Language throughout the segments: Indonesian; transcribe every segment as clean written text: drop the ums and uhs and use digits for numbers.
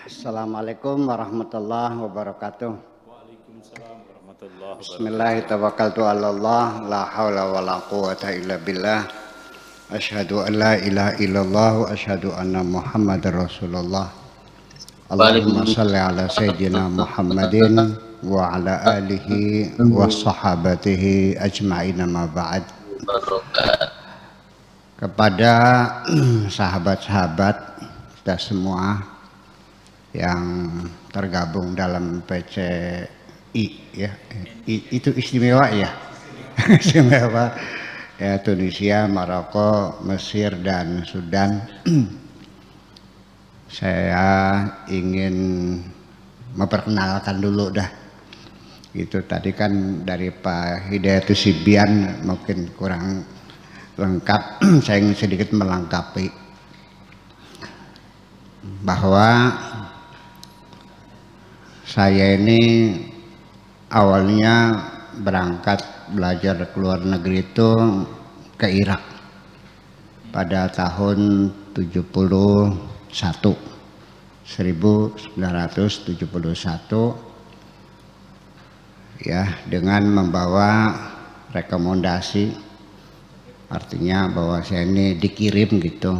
Assalamualaikum warahmatullahi wabarakatuh. Waalaikumsalam warahmatullahi wabarakatuh. Bismillahirrahmanirrahim. La haula wala quwata illa billah. Asyhadu an la ilaha illallah wa asyhadu anna Muhammadar Rasulullah. Allahumma shalli ala sayyidina Muhammadin wa ala alihi wa sahabatihi ajma'in, ma ba'd. Kepada sahabat-sahabat kita semua yang tergabung dalam PCI ya, itu istimewa ya, istimewa ya, Tunisia, Maroko, Mesir dan Sudan. Saya ingin memperkenalkan dulu dah. Itu tadi kan dari Pak Hidayatus Sibian mungkin kurang lengkap. Saya ingin sedikit melengkapi bahwa saya ini awalnya berangkat belajar ke luar negeri itu ke Irak pada tahun 1971 ya, dengan membawa rekomendasi, artinya bahwa saya ini dikirim gitu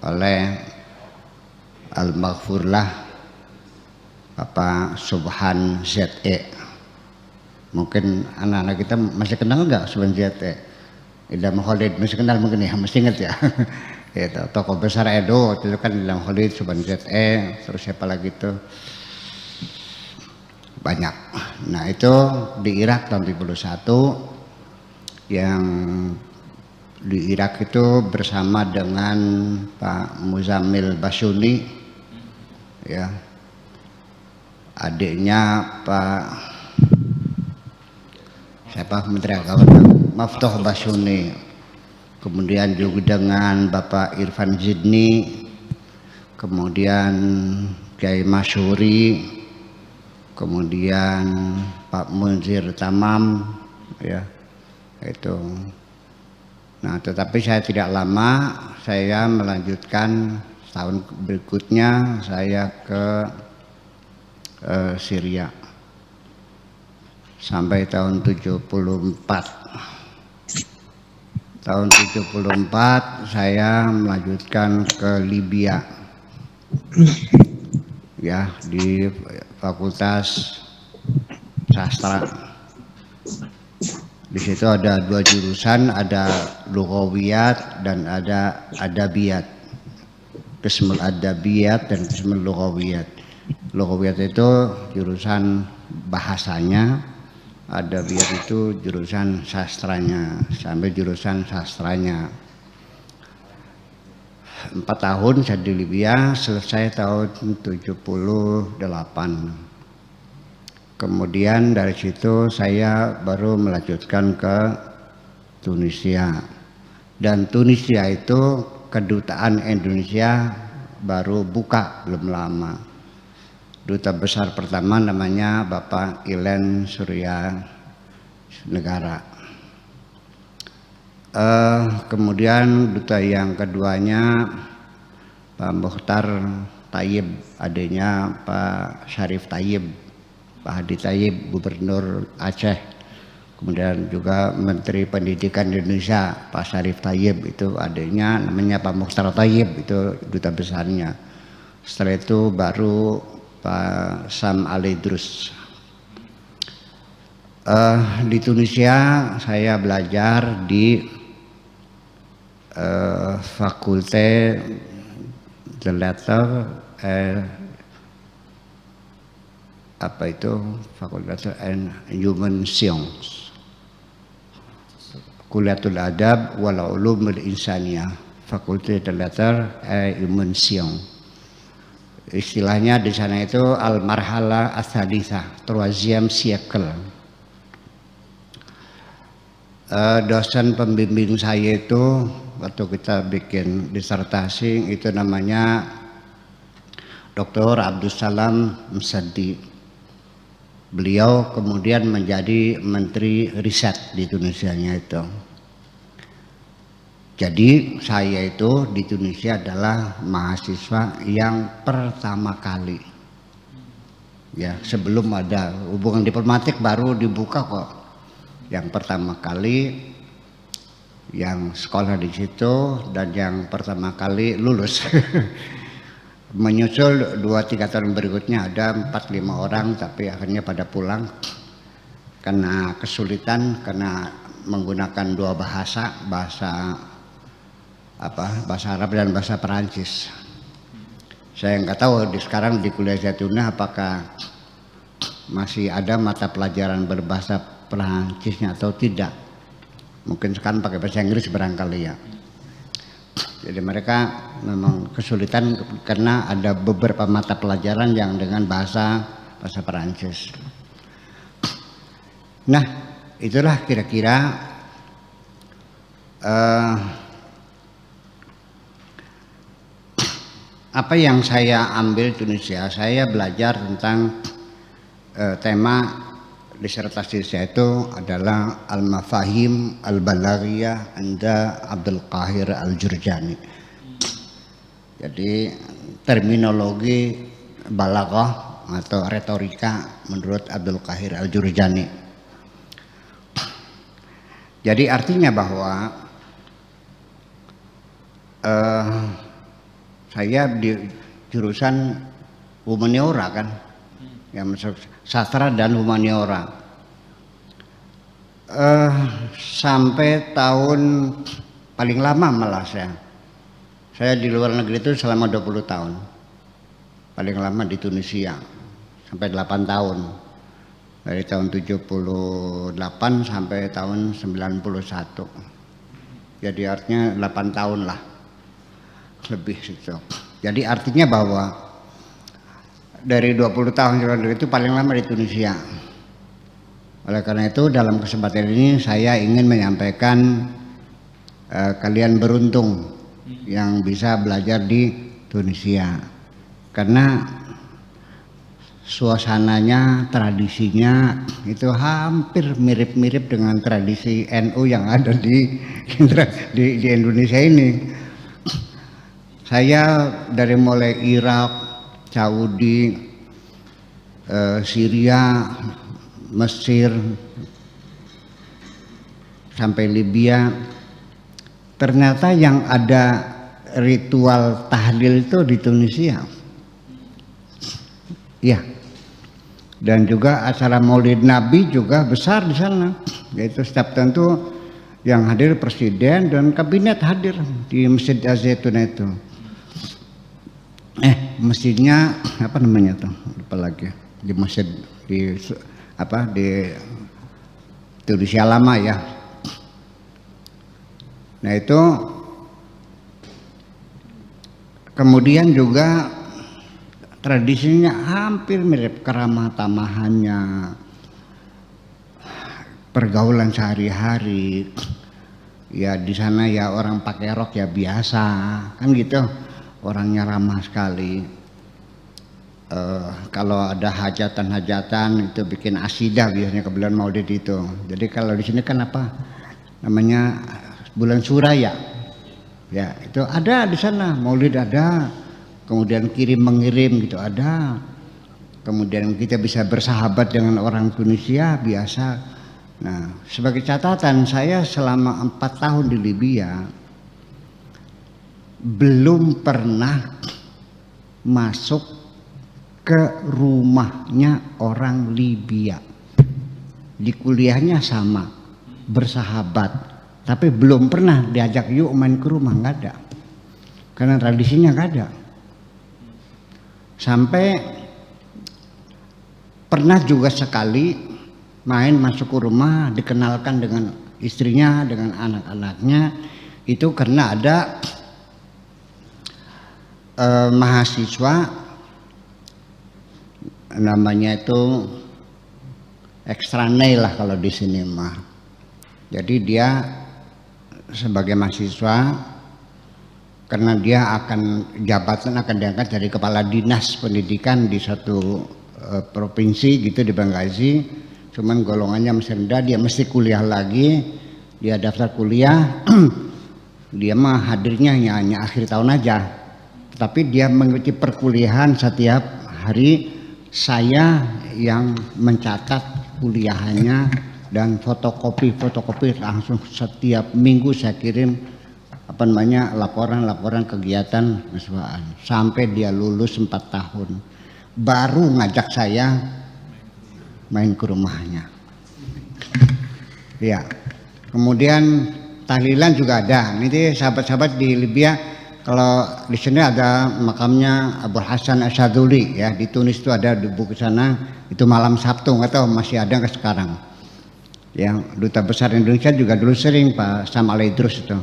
oleh Al-Maghfurlah Bapak Subhan ZE. Mungkin anak-anak kita masih kenal nggak Subhan ZE? Ilham Khalid masih kenal mungkin ya, masih ingat ya. Itu tokoh besar Edo itu kan Ilham Khalid, Subhan ZE, terus siapa lagi tuh, banyak. Nah itu di Irak tahun 1971, yang di Irak itu bersama dengan Pak Muzamil Basyuni ya, adiknya Pak siapa, Menteri Agama Maftuh Basyuni, kemudian juga dengan Bapak Irfan Zidni, kemudian Kiai Masyuri, kemudian Pak Munzir Tamam ya itu. Nah tetapi saya tidak lama, saya melanjutkan tahun berikutnya saya ke Syria sampai tahun 74. Tahun 74 saya melanjutkan ke Libya ya, di Fakultas Sastra. Di situ ada dua jurusan, ada Lughawiyat dan ada Adabiyat. Qismul Adabiyat dan Qismul Lughawiyat. Lughawiyat itu jurusan bahasanya, Adabiyat itu jurusan sastranya, sampai jurusan sastranya. 4 tahun saya di Libya, selesai tahun 78. Kemudian dari situ saya baru melanjutkan ke Tunisia. Dan Tunisia itu kedutaan Indonesia baru buka belum lama. Duta besar pertama namanya Bapak Ilen Surya Negara. Kemudian duta yang keduanya Pak Mukhtar Tayyib, adanya Pak Syarif Tayyib, Pak Hadi Tayyib, Gubernur Aceh. Kemudian juga Menteri Pendidikan Indonesia Pak Syarif Tayyib, itu adanya namanya Pak Mukhtar Tayyib, itu duta besarnya. Setelah itu baru Pak Sam Ali Drus. Di Tunisia saya belajar di Fakulte de Lettres, apa itu, Fakultas and Human Science, Kuliatul Adab wal Ulumul Insaniyah, Fakulte de Lettres et Human Science. Istilahnya di sana itu al-marhala as-sadisa, troisième siècle. Dosen pembimbing saya itu waktu kita bikin disertasi itu namanya Dr. Abdus Salam Msadi. Beliau kemudian menjadi menteri riset di Tunisianya itu. Jadi saya itu di Tunisia adalah mahasiswa yang pertama kali, ya sebelum ada hubungan diplomatik baru dibuka kok. Yang pertama kali yang sekolah di situ dan yang pertama kali lulus. Menyusul 2-3 tahun berikutnya ada 4-5 orang, tapi akhirnya pada pulang karena kesulitan, karena menggunakan dua bahasa Arab dan bahasa Perancis. Saya nggak tahu sekarang di kuliah Zaituna apakah masih ada mata pelajaran berbahasa Perancisnya atau tidak. Mungkin sekarang pakai bahasa Inggris barangkali ya. Jadi mereka memang kesulitan karena ada beberapa mata pelajaran yang dengan bahasa Perancis. Nah, itulah kira-kira apa yang saya ambil Tunisia. Saya belajar tentang tema disertasi saya itu adalah Al-Mafahim Al-Balaghiyah anda Abdul Qahir Al-Jurjani. Jadi terminologi balaghah atau retorika menurut Abdul Qahir Al-Jurjani. Jadi artinya bahwa saya di jurusan humaniora kan, yang masuk sastra dan humaniora, sampai tahun paling lama malah saya di luar negeri itu selama 20 tahun, paling lama di Tunisia sampai 8 tahun, dari tahun 78 sampai tahun 91, jadi artinya 8 tahun lah lebih situ. Jadi artinya bahwa dari 20 tahun itu paling lama di Tunisia. Oleh karena itu dalam kesempatan ini saya ingin menyampaikan kalian beruntung yang bisa belajar di Tunisia, karena suasananya, tradisinya itu hampir mirip-mirip dengan tradisi NU yang ada di Indonesia ini. Saya dari mulai Irak, Saudi, Syria, Mesir, sampai Libya, ternyata yang ada ritual tahlil itu di Tunisia. Ya. Dan juga acara Maulid Nabi juga besar di sana. Yaitu setiap tentu yang hadir presiden dan kabinet hadir di Masjid Az-Zaitun itu. Masjidnya apa namanya tuh? Lupa lagi. Di masjid di Tunisia lama ya. Nah itu kemudian juga tradisinya hampir mirip, keramah tamahannya, pergaulan sehari-hari. Ya di sana ya orang pakai rok ya biasa kan gitu, orangnya ramah sekali. Kalau ada hajatan-hajatan itu bikin asidah biasanya ke bulan Maulid itu. Jadi kalau di sini kan apa namanya bulan Suraya, ya itu ada di sana Maulid ada, kemudian kirim mengirim gitu ada, kemudian kita bisa bersahabat dengan orang Tunisia biasa. Nah sebagai catatan saya selama 4 tahun di Libya belum pernah masuk ke rumahnya orang Libya. Di kuliahnya sama, bersahabat, tapi belum pernah diajak yuk main ke rumah, nggak ada, karena tradisinya nggak ada. Sampai pernah juga sekali main masuk ke rumah, dikenalkan dengan istrinya, dengan anak-anaknya, itu karena ada mahasiswa namanya itu ekstranei lah kalau di sini mah. Jadi dia sebagai mahasiswa, karena dia akan jabatan akan diangkat dari kepala dinas pendidikan di satu provinsi gitu di Bengkazi, cuman golongannya masih rendah, dia mesti kuliah lagi, dia daftar kuliah, dia mah hadirnya hanya akhir tahun aja, tetapi dia mengikuti perkuliahan setiap hari. Saya yang mencatat kuliahannya dan fotokopi langsung setiap minggu saya kirim laporan kegiatan mahasiswaan sampai dia lulus 4 tahun. Baru ngajak saya main ke rumahnya. Ya. Kemudian tahlilan juga ada. Ini sahabat-sahabat di Libya, kalau di sini ada makamnya Abu Hasan Asyadzuli ya, di Tunis itu ada di buku sana, itu malam Sabtu, nggak tahu masih ada nggak sekarang. Yang duta besar Indonesia juga dulu sering Pak Sam Al-Idrus itu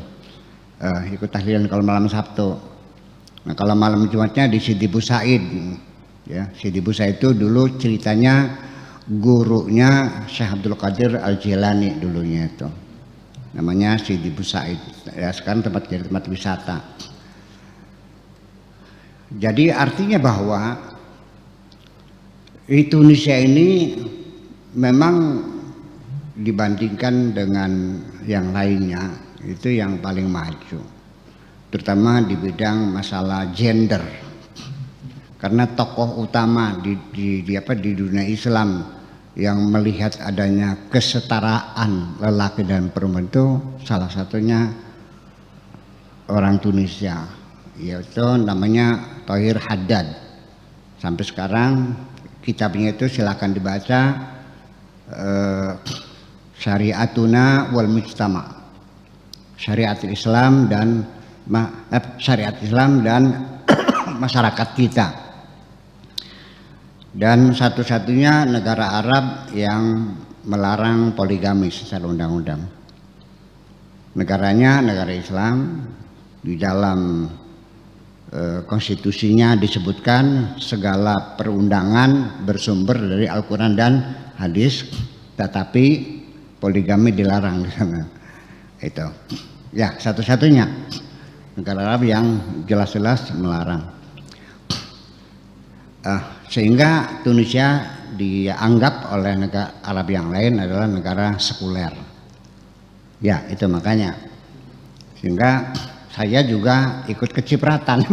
ikut tahlilan kalau malam Sabtu. Nah kalau malam Jumatnya di Sidi Busaid. Ya, Sidi Busaid itu dulu ceritanya gurunya Syekh Abdul Qadir Al-Jilani dulunya itu. Namanya Sidi Busaid. Ya sekarang jadi tempat wisata. Jadi artinya bahwa Indonesia ini memang dibandingkan dengan yang lainnya itu yang paling maju, terutama di bidang masalah gender, karena tokoh utama di dunia Islam yang melihat adanya kesetaraan lelaki dan perempuan itu salah satunya orang Tunisia, yaitu namanya Thohir Haddad. Sampai sekarang kitabnya itu silakan dibaca, Syariatuna wal Mujtama, syariat Islam dan masyarakat kita, dan satu-satunya negara Arab yang melarang poligami secara undang-undang. Negaranya negara Islam, di dalam konstitusinya disebutkan segala perundangan bersumber dari Al-Quran dan hadis, tetapi poligami dilarang di sana. Itu ya satu-satunya negara Arab yang jelas-jelas melarang. Sehingga Tunisia dianggap oleh negara Arab yang lain adalah negara sekuler. Ya itu makanya, sehingga saya juga ikut kecipratan.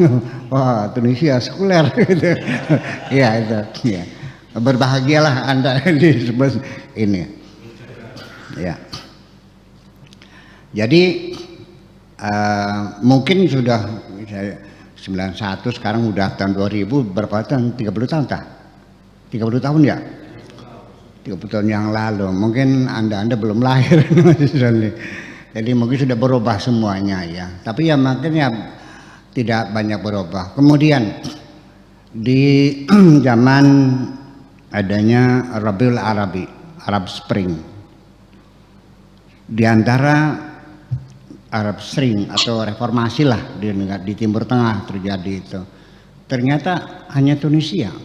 Wah Tunisia sekuler gitu. Ya itu ya. Berbahagialah Anda disebut ini ya. Jadi mungkin sudah 91, sekarang udah tahun 2000, berapa tahun? 30 tahun tak? 30 tahun ya? 30 tahun yang lalu, mungkin anda belum lahir. Jadi mungkin sudah berubah semuanya ya, tapi ya makanya tidak banyak berubah. Kemudian di zaman adanya Rabiul Arabi, Arab Spring, di antara Arab Spring atau reformasi lah di Timur Tengah terjadi itu, ternyata hanya Tunisia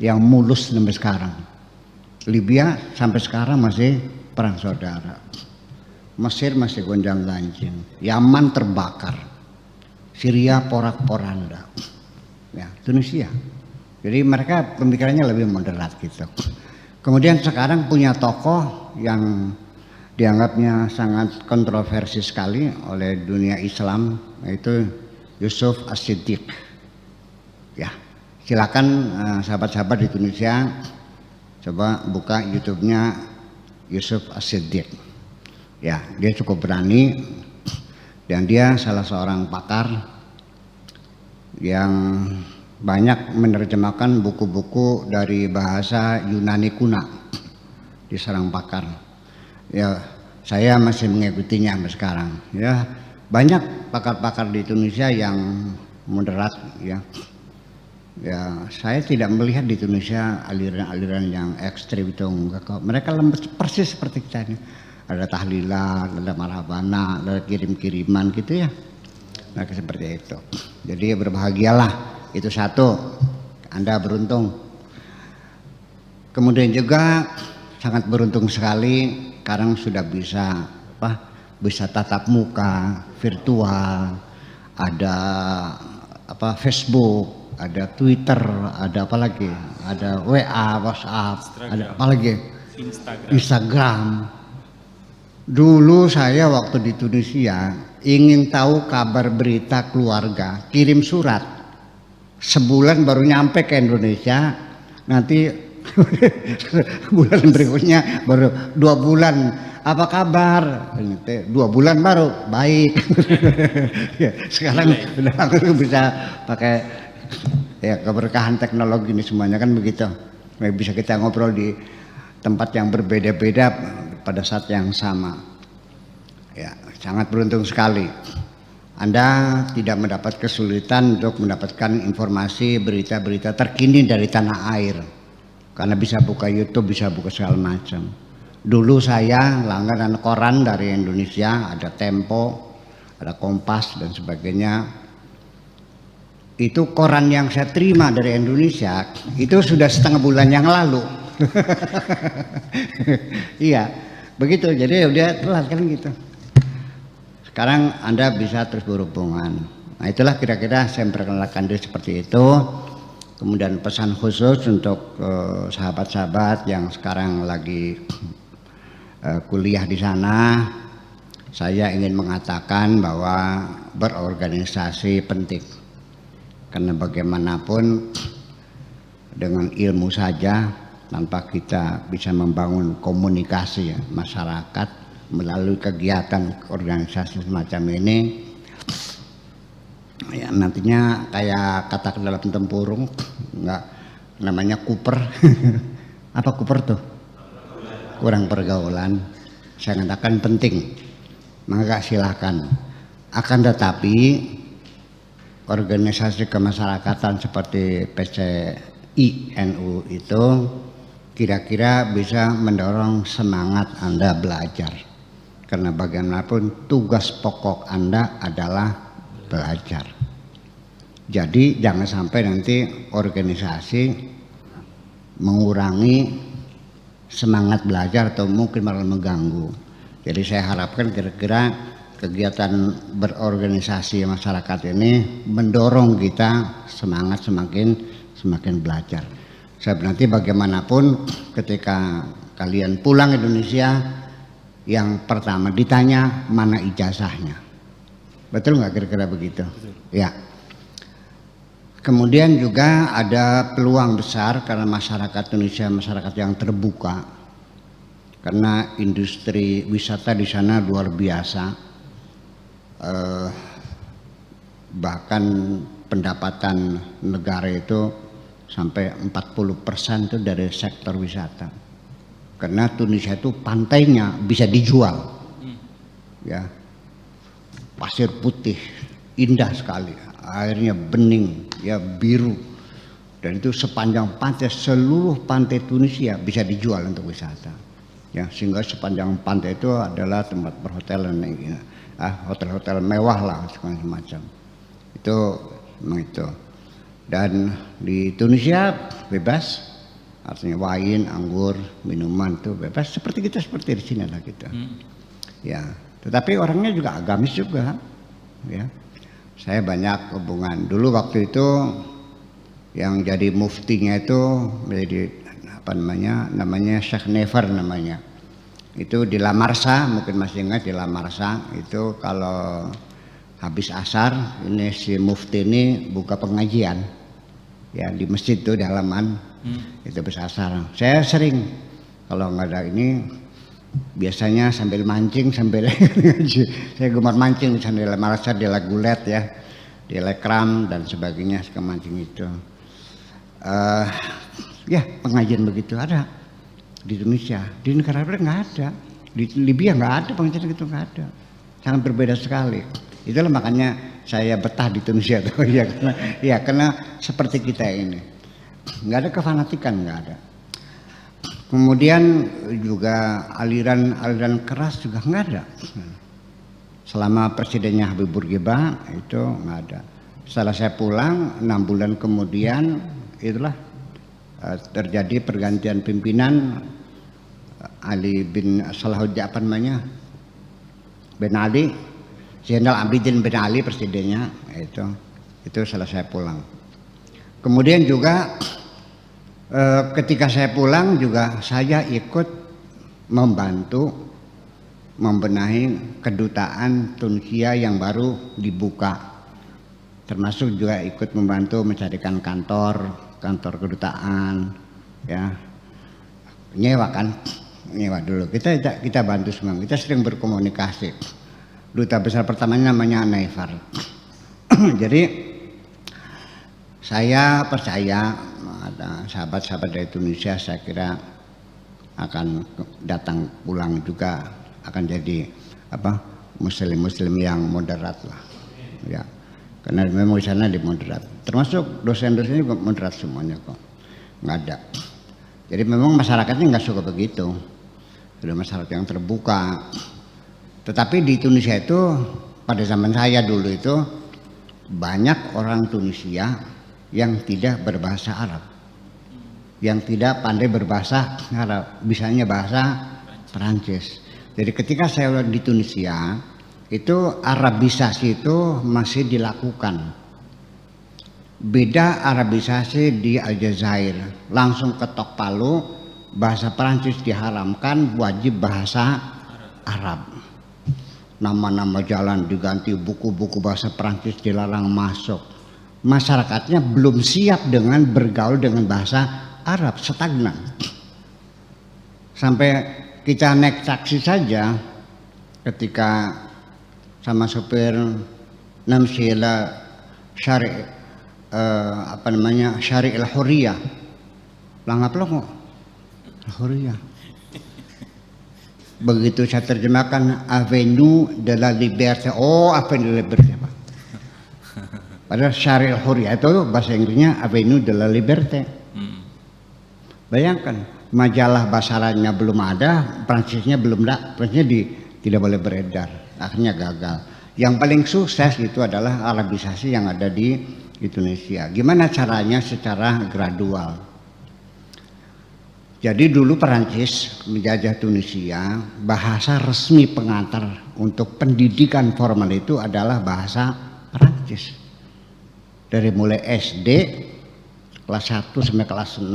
yang mulus sampai sekarang. Libya sampai sekarang masih perang saudara, Mesir masih gonjang-ganjing, Yaman terbakar, Syria porak-poranda, ya Tunisia. Jadi mereka pemikirannya lebih moderat gitu. Kemudian sekarang punya tokoh yang dianggapnya sangat kontroversi sekali oleh dunia Islam, yaitu Yusuf As-Siddiq. Ya, silakan sahabat-sahabat di Tunisia coba buka YouTube-nya Yusuf As-Siddiq. Ya, dia cukup berani dan dia salah seorang pakar yang banyak menerjemahkan buku-buku dari bahasa Yunani kuno di seorang pakar. Ya, saya masih mengikutinya sampai sekarang. Ya, banyak pakar-pakar di Indonesia yang moderat ya. Ya, saya tidak melihat di Indonesia aliran-aliran yang ekstrim itu enggak kok. Mereka persis seperti kita ini. Ada tahlilan, ada marhabana, ada kirim-kiriman gitu ya. Nah, seperti itu. Jadi berbahagialah, itu satu. Anda beruntung. Kemudian juga sangat beruntung sekali sekarang sudah bisa tatap muka, virtual, ada Facebook, ada Twitter, ada apa lagi? Ada WA, WhatsApp, ada apa lagi? Instagram. Dulu saya waktu di Tunisia ingin tahu kabar berita keluarga, kirim surat. Sebulan baru nyampe ke Indonesia, nanti bulan berikutnya baru 2 bulan. Apa kabar? 2 bulan baru baik. Ya, sekarang udah langsung bisa pakai ya keberkahan teknologi ini semuanya kan begitu. Bisa kita ngobrol di tempat yang berbeda-beda pada saat yang sama. Ya, sangat beruntung sekali. Anda tidak mendapat kesulitan untuk mendapatkan informasi berita-berita terkini dari tanah air. Karena bisa buka YouTube, bisa buka segala macam. Dulu saya langganan koran dari Indonesia, ada Tempo, ada Kompas dan sebagainya. Itu koran yang saya terima dari Indonesia itu sudah setengah bulan yang lalu. Iya, begitu. Jadi udah telat kan gitu. Sekarang Anda bisa terus berhubungan. Nah itulah kira-kira saya memperkenalkan diri seperti itu. Kemudian pesan khusus untuk sahabat-sahabat yang sekarang lagi kuliah di sana, saya ingin mengatakan bahwa berorganisasi penting. Karena bagaimanapun dengan ilmu saja tanpa kita bisa membangun komunikasi masyarakat melalui kegiatan organisasi semacam ini, ya nantinya kayak kata dalam tempurung, nggak namanya kuper. Apa kuper tuh? Kurang pergaulan. Saya katakan penting, maka silakan. Akan tetapi organisasi kemasyarakatan seperti PCI NU itu kira-kira bisa mendorong semangat Anda belajar. Karena bagaimanapun tugas pokok Anda adalah belajar. Jadi jangan sampai nanti organisasi mengurangi semangat belajar atau mungkin malah mengganggu. Jadi saya harapkan kira-kira kegiatan berorganisasi masyarakat ini mendorong kita semangat semakin belajar. Sebab nanti bagaimanapun ketika kalian pulang Indonesia, yang pertama ditanya mana ijazahnya. Betul nggak kira-kira begitu? Betul. Ya. Kemudian juga ada peluang besar karena masyarakat Indonesia masyarakat yang terbuka. Karena industri wisata di sana luar biasa. Bahkan pendapatan negara itu sampai 40% itu dari sektor wisata. Karena Tunisia itu pantainya bisa dijual. Ya. Pasir putih, indah sekali, airnya bening, ya biru, dan itu sepanjang pantai, seluruh pantai Tunisia bisa dijual untuk wisata, ya sehingga sepanjang pantai itu adalah tempat perhotelan, hotel-hotel mewah lah semacam itu, memang itu. Dan di Tunisia bebas, artinya wine, anggur, minuman itu bebas seperti kita seperti di sini lah kita, ya. Tetapi orangnya juga agamis juga, ya. Saya banyak hubungan. Dulu waktu itu yang jadi muftinya itu menjadi apa namanya Sheikh Never namanya. Itu di La Marsa, mungkin masih ingat di La Marsa itu kalau habis asar ini si mufti ini buka pengajian, ya di masjid tuh di halaman, itu habis asar. Saya sering kalau nggak ada ini biasanya sambil mancing sambil saya gemar mancing di sana di La Marsa, di La Goulette ya, di Lekram dan sebagainya, suka mancing itu. Ya pengajian begitu ada di Indonesia, di negara lain nggak ada, di Libya nggak ada pengajian gitu, nggak ada, sangat berbeda sekali. Itulah makanya saya betah di Tunisia tuh, ya karena seperti kita ini nggak ada kefanatikan, nggak ada. Kemudian juga aliran keras juga nggak ada. Selama presidennya Habib Bourguiba itu nggak ada. Setelah saya pulang 6 bulan kemudian itulah terjadi pergantian pimpinan, Ali bin Salahuddin apa namanya, bin Ali, Zainal Abidin bin Ali presidennya itu setelah saya pulang. Kemudian juga ketika saya pulang juga saya ikut membantu membenahi kedutaan Tunisia yang baru dibuka, termasuk juga ikut membantu mencarikan kantor kedutaan, ya, nyewa dulu, kita bantu semua, kita sering berkomunikasi. Duta besar pertamanya namanya Naifar. Jadi saya percaya ada sahabat-sahabat dari Tunisia, saya kira akan datang pulang juga, akan jadi muslim yang moderat lah, ya, karena memang di sana di moderat, termasuk dosen-dosennya juga moderat semuanya kok, nggak ada. Jadi memang masyarakatnya nggak suka begitu, sudah masyarakat yang terbuka. Tetapi di Tunisia itu pada zaman saya dulu itu banyak orang Tunisia yang tidak berbahasa Arab, yang tidak pandai berbahasa Arab, bisanya bahasa Perancis. Jadi ketika saya di Tunisia itu Arabisasi itu masih dilakukan. Beda Arabisasi di Aljazair, langsung ketok palu, bahasa Perancis diharamkan, wajib bahasa Arab. Nama-nama jalan diganti, buku-buku bahasa Perancis dilarang masuk. Masyarakatnya belum siap dengan bergaul dengan bahasa Arab, stagnan. Sampai kita naik taksi saja, ketika sama sopir namsila syari syari al-huriyah, langap lo kok huriyah. Begitu saya terjemahkan Avenue de la Liberté, oh Avenue de la Liberté, padahal syari al-huriyah itu bahasa Inggrisnya Avenue de la Liberté. Bayangkan, majalah bahasa Arabnya belum ada, Prancisnya belum ada, Prancisnya tidak boleh beredar, akhirnya gagal. Yang paling sukses itu adalah Arabisasi yang ada di Indonesia. Gimana caranya? Secara gradual. Jadi dulu Perancis menjajah Tunisia, bahasa resmi pengantar untuk pendidikan formal itu adalah bahasa Perancis. Dari mulai SD kelas 1 sampai kelas 6,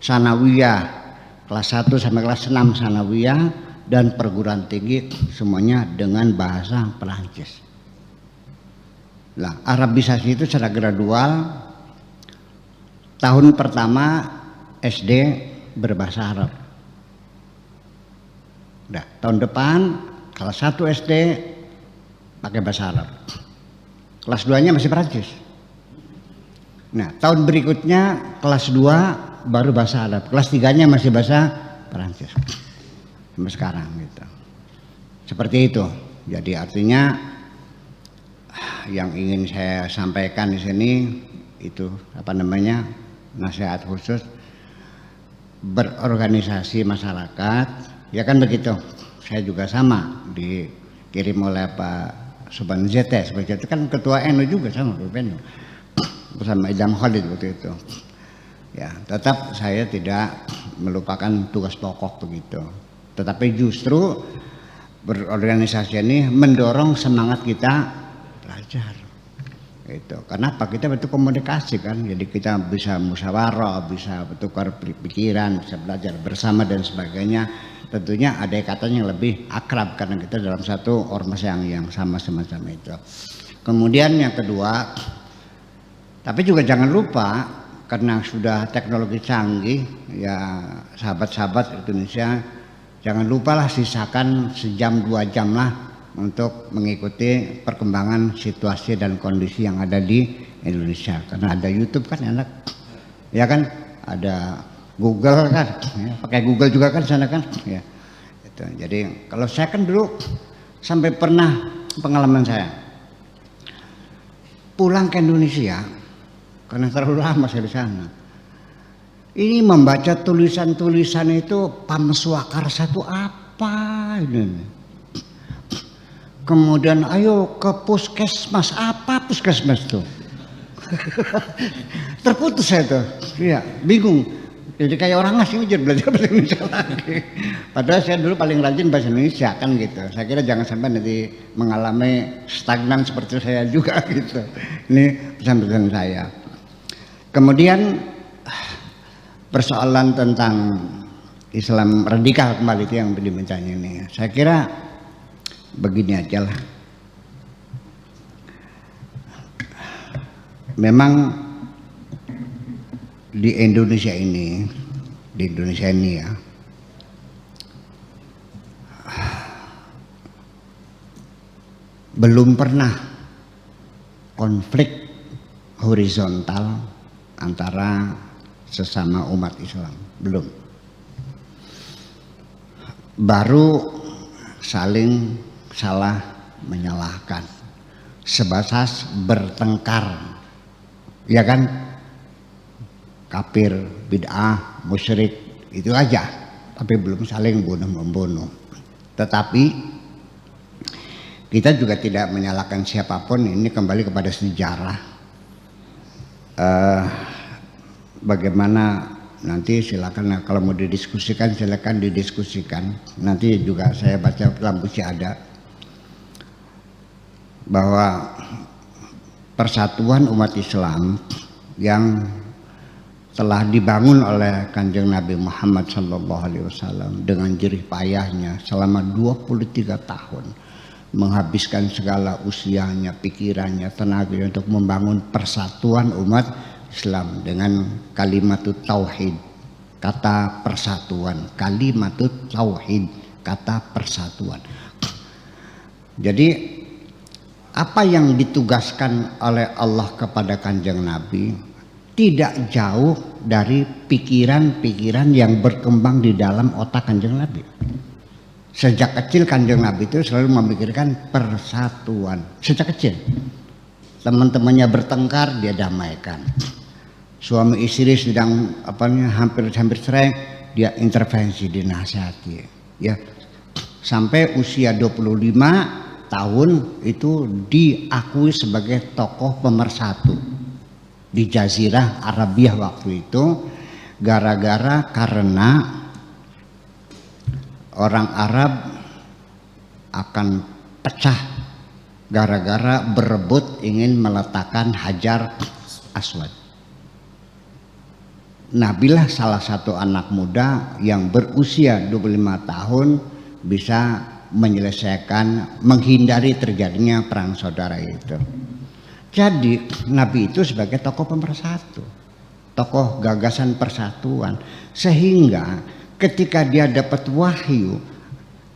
sanawiyah kelas 1 sampai kelas 6 sanawiyah, dan perguruan tinggi semuanya dengan bahasa Perancis. Nah, Arabisasi itu secara gradual. Tahun pertama SD berbahasa Arab. Nah, tahun depan kelas 1 SD pakai bahasa Arab. Kelas 2-nya masih Perancis. Nah, tahun berikutnya kelas 2 baru bahasa Arab. Kelas 3-nya masih bahasa Perancis. Sampai sekarang gitu. Seperti itu. Jadi artinya yang ingin saya sampaikan di sini itu nasihat khusus berorganisasi masyarakat, ya kan begitu. Saya juga sama, dikirim oleh Pak Subhan ZT, seperti itu kan ketua NU juga sama PNU bersama Idam Khalid waktu itu. Ya, tetap saya tidak melupakan tugas pokok begitu. Tetapi justru berorganisasi ini mendorong semangat kita belajar. Itu. Kenapa? Kita betul komunikasi kan, jadi kita bisa musyawarah, bisa bertukar pikiran, bisa belajar bersama dan sebagainya. Tentunya ada ikatan yang lebih akrab karena kita dalam satu ormas yang sama semacam itu. Kemudian yang kedua, tapi juga jangan lupa karena sudah teknologi canggih, ya sahabat-sahabat Indonesia, jangan lupalah sisakan sejam 2 jam lah untuk mengikuti perkembangan situasi dan kondisi yang ada di Indonesia. Karena ada YouTube kan enak, ya kan, ada Google kan, ya, pakai Google juga kan sana kan, ya. Itu. Jadi kalau saya kan dulu sampai pernah pengalaman saya pulang ke Indonesia karena terlalu lama saya di sana. Ini membaca tulisan-tulisan itu Pamswakarsa itu apa ini? Kemudian ayo ke puskesmas, apa puskesmas tuh? Terputus saya tuh, iya, bingung. Jadi kayak orang asing aja belajar bahasa Indonesia lagi. Padahal saya dulu paling rajin bahasa Indonesia kan gitu. Saya kira jangan sampai nanti mengalami stagnan seperti saya juga gitu. Ini pesan-pesan saya. Kemudian persoalan tentang Islam radikal kembali itu yang dimintanya ini. Saya kira begini aja lah. Memang di Indonesia ini ya, belum pernah konflik horizontal antara sesama umat Islam, belum. Baru saling salah menyalahkan, sebatas bertengkar, ya kan? Kafir, bid'ah, musyrik, itu aja, tapi belum saling bunuh-membunuh. Tetapi kita juga tidak menyalahkan siapapun, ini kembali kepada sejarah. Bagaimana nanti silakan, kalau mau didiskusikan silakan didiskusikan. Nanti juga saya baca dalam buku ada bahwa persatuan umat Islam yang telah dibangun oleh Kanjeng Nabi Muhammad SAW dengan jerih payahnya selama 23 tahun, menghabiskan segala usianya, pikirannya, tenaganya untuk membangun persatuan umat Islam dengan kalimatut tauhid, kata persatuan, kalimatut tauhid, kata persatuan. Jadi apa yang ditugaskan oleh Allah kepada Kanjeng Nabi tidak jauh dari pikiran-pikiran yang berkembang di dalam otak Kanjeng Nabi. Sejak kecil Kanjeng Nabi itu selalu memikirkan persatuan. Sejak kecil teman-temannya bertengkar, dia damaikan. Suami istri sedang hampir cerai, dia intervensi, dinasihati, ya. Sampai usia 25 tahun itu diakui sebagai tokoh pemersatu di Jazirah Arabiah waktu itu, karena orang Arab akan pecah gara-gara berebut ingin meletakkan Hajar Aswad. Nabilah salah satu anak muda yang berusia 25 tahun bisa menyelesaikan, menghindari terjadinya perang saudara itu. Jadi Nabi itu sebagai tokoh pemersatu, tokoh gagasan persatuan, sehingga ketika dia dapat wahyu,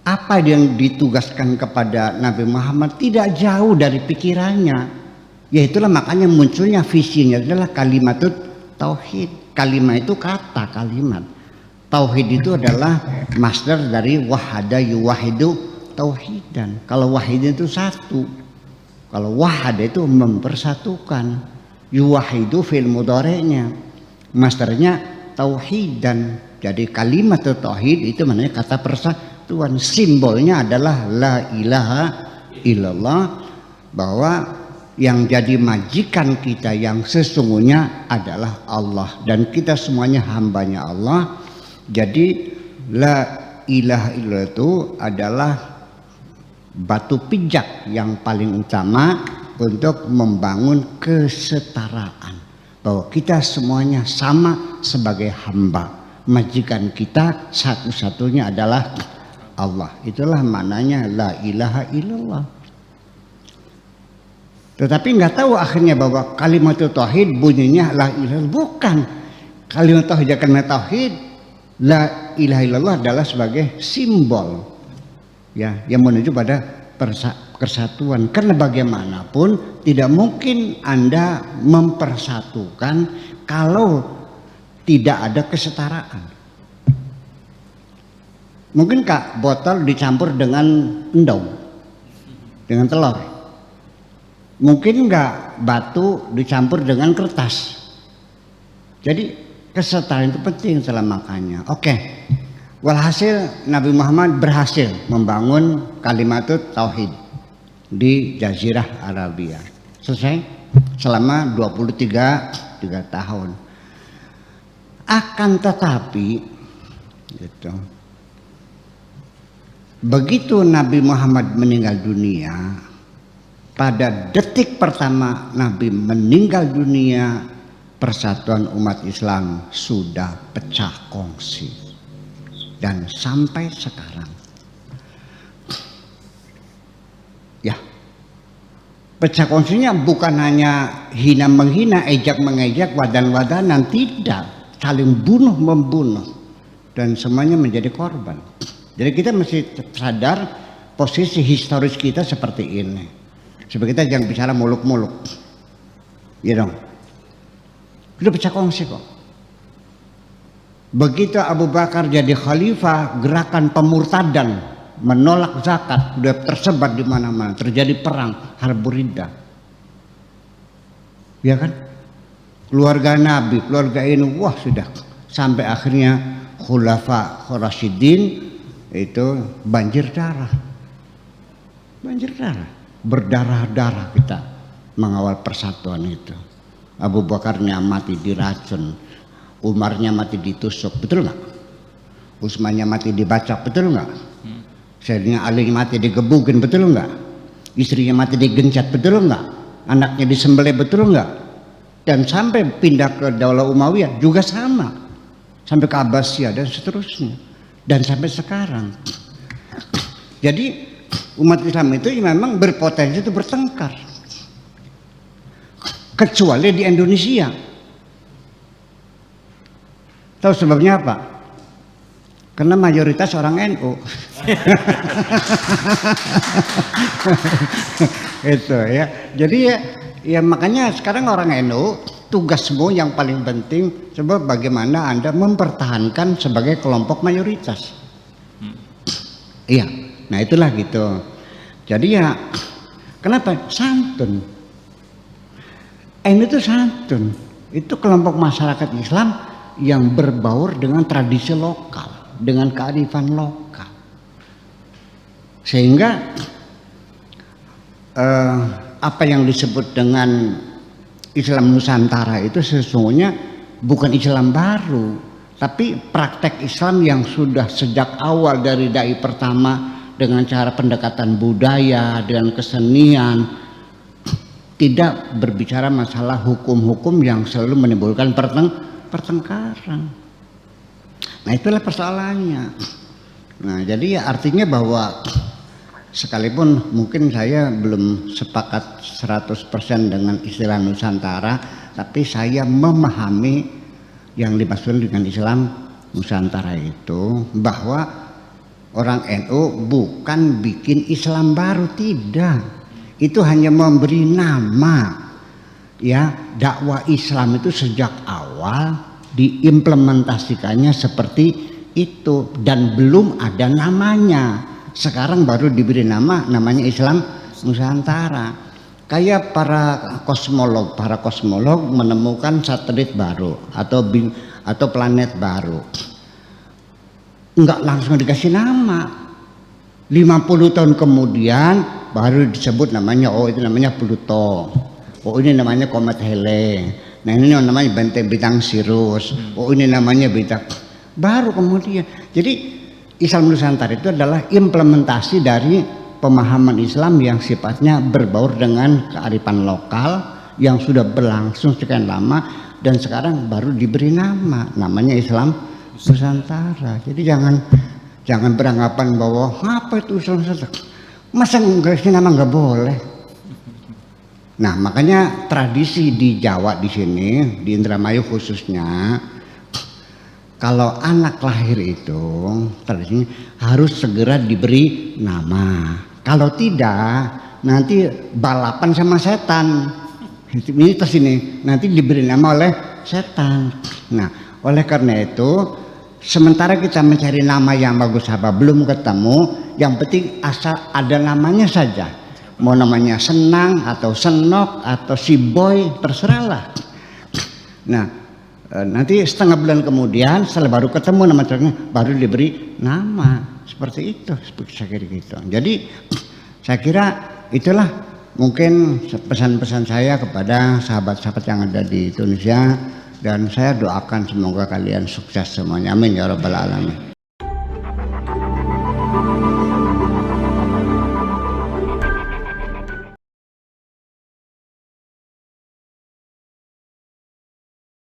apa yang ditugaskan kepada Nabi Muhammad tidak jauh dari pikirannya. Yaitulah makanya munculnya visinya adalah kalimatut tauhid. Kalimat itu kata, kalimat. Tauhid itu adalah masdar dari wahada yuwahidu tauhidan. Kalau wahid itu satu, kalau wahad itu mempersatukan, yuwahidu fil mudhari'nya, masdarnya tauhidan. Jadi kalimat tauhid itu maknanya kata persatuan. Simbolnya adalah la ilaha illallah, bahwa yang jadi majikan kita yang sesungguhnya adalah Allah dan kita semuanya hambanya Allah. Jadi la ilaha illallah itu adalah batu pijak yang paling utama untuk membangun kesetaraan, bahwa kita semuanya sama sebagai hamba. Majikan kita satu-satunya adalah Allah. Itulah maknanya la ilaha illallah. Tetapi nggak tahu akhirnya bahwa kalimat tauhid bunyinya la ilaha illallah. Bukan. Kalimat tauhid, kalimat tauhid, la ilaha illallah adalah sebagai simbol, ya, yang menuju pada persatuan. Karena bagaimanapun tidak mungkin Anda mempersatukan kalau tidak ada kesetaraan. Mungkin Kak botol dicampur dengan endong, dengan telur. Mungkin enggak batu dicampur dengan kertas. Jadi kesetaraan itu penting dalam makanya. Oke. Walhasil Nabi Muhammad berhasil membangun kalimatut tauhid di Jazirah Arabia. Selesai selama 23 tahun. Akan tetapi gitu, begitu Nabi Muhammad meninggal dunia, pada detik pertama Nabi meninggal dunia, persatuan umat Islam sudah pecah kongsi. Dan sampai sekarang, ya, pecah kongsinya bukan hanya hina menghina, ejak mengejek, wadan-wadanan, tidak, saling bunuh membunuh, dan semuanya menjadi korban. Jadi kita mesti sadar posisi historis kita seperti ini. Supaya kita jangan bicara muluk-muluk, ya dong. Udah pecah kongsi kok. Begitu Abu Bakar jadi khalifah, gerakan pemurtadan menolak zakat udah tersebar di mana-mana, terjadi perang, Harbur Riddah. Ya kan? Keluarga Nabi, keluarga ini, wah sudah sampai akhirnya Khulafa Rasyidin itu banjir darah. Banjir darah, berdarah-darah kita mengawal persatuan itu. Abu Bakarnya mati diracun, Umarnya mati ditusuk, betul nggak? Utsmannya mati dibacok, betul nggak? Sayyidina Ali mati digebukin, betul nggak? Istrinya mati digencet, betul nggak? Anaknya disembelih, betul nggak? Dan sampai pindah ke Daulah Umayyah juga sama, sampai ke Abbasiyah dan seterusnya, dan sampai sekarang. Jadi umat Islam itu memang berpotensi itu bertengkar, kecuali di Indonesia. Tahu sebabnya apa? Karena mayoritas orang NU. Itu ya. Jadi ya makanya sekarang orang NU tugasmu yang paling penting coba bagaimana Anda mempertahankan sebagai kelompok mayoritas. Iya. Nah itulah gitu. Jadi ya kenapa? Santun. NU itu santun. Itu kelompok masyarakat Islam yang berbaur dengan tradisi lokal, dengan kearifan lokal, sehingga apa yang disebut dengan Islam Nusantara itu sesungguhnya bukan Islam baru, tapi praktek Islam yang sudah sejak awal dari dai pertama dengan cara pendekatan budaya, dengan kesenian, tidak berbicara masalah hukum-hukum yang selalu menimbulkan pertengkaran. Nah itulah persoalannya. Nah jadi ya artinya bahwa sekalipun mungkin saya belum sepakat 100% dengan istilah Nusantara, tapi saya memahami yang dimaksud dengan Islam Nusantara itu bahwa orang NU bukan bikin Islam baru, tidak. Itu hanya memberi nama. Ya, dakwah Islam itu sejak awal diimplementasikannya seperti itu dan belum ada namanya. Sekarang baru diberi namanya Islam Nusantara. Kayak para kosmolog menemukan satelit baru atau planet baru. Enggak langsung dikasih nama. 50 tahun kemudian baru disebut namanya, oh itu namanya Pluto. Oh ini namanya komet Hale. Nah ini namanya bintang Sirius. Oh ini namanya bintang. Baru kemudian. Jadi Islam Nusantara itu adalah implementasi dari pemahaman Islam yang sifatnya berbaur dengan kearifan lokal yang sudah berlangsung sekian lama dan sekarang baru diberi namanya Islam Nusantara. Jadi jangan beranggapan bahwa apa itu Islam Nusantara. Masa nggak sih nama nggak boleh. Nah makanya tradisi di Jawa di sini di Indramayu khususnya, kalau anak lahir itu tradisinya harus segera diberi nama. Kalau tidak nanti balapan sama setan. Ini terus ini nanti diberi nama oleh setan. Nah oleh karena itu sementara kita mencari nama yang bagus apa belum ketemu, yang penting asal ada namanya saja. Mau namanya Senang atau Senok atau si Boy terserahlah. Nah nanti setengah bulan kemudian setelah baru ketemu nama terkenal baru diberi nama seperti itu, saya kira gitu. Jadi saya kira itulah mungkin pesan-pesan saya kepada sahabat-sahabat yang ada di Indonesia, dan saya doakan semoga kalian sukses semuanya, amin ya rabbal alamin.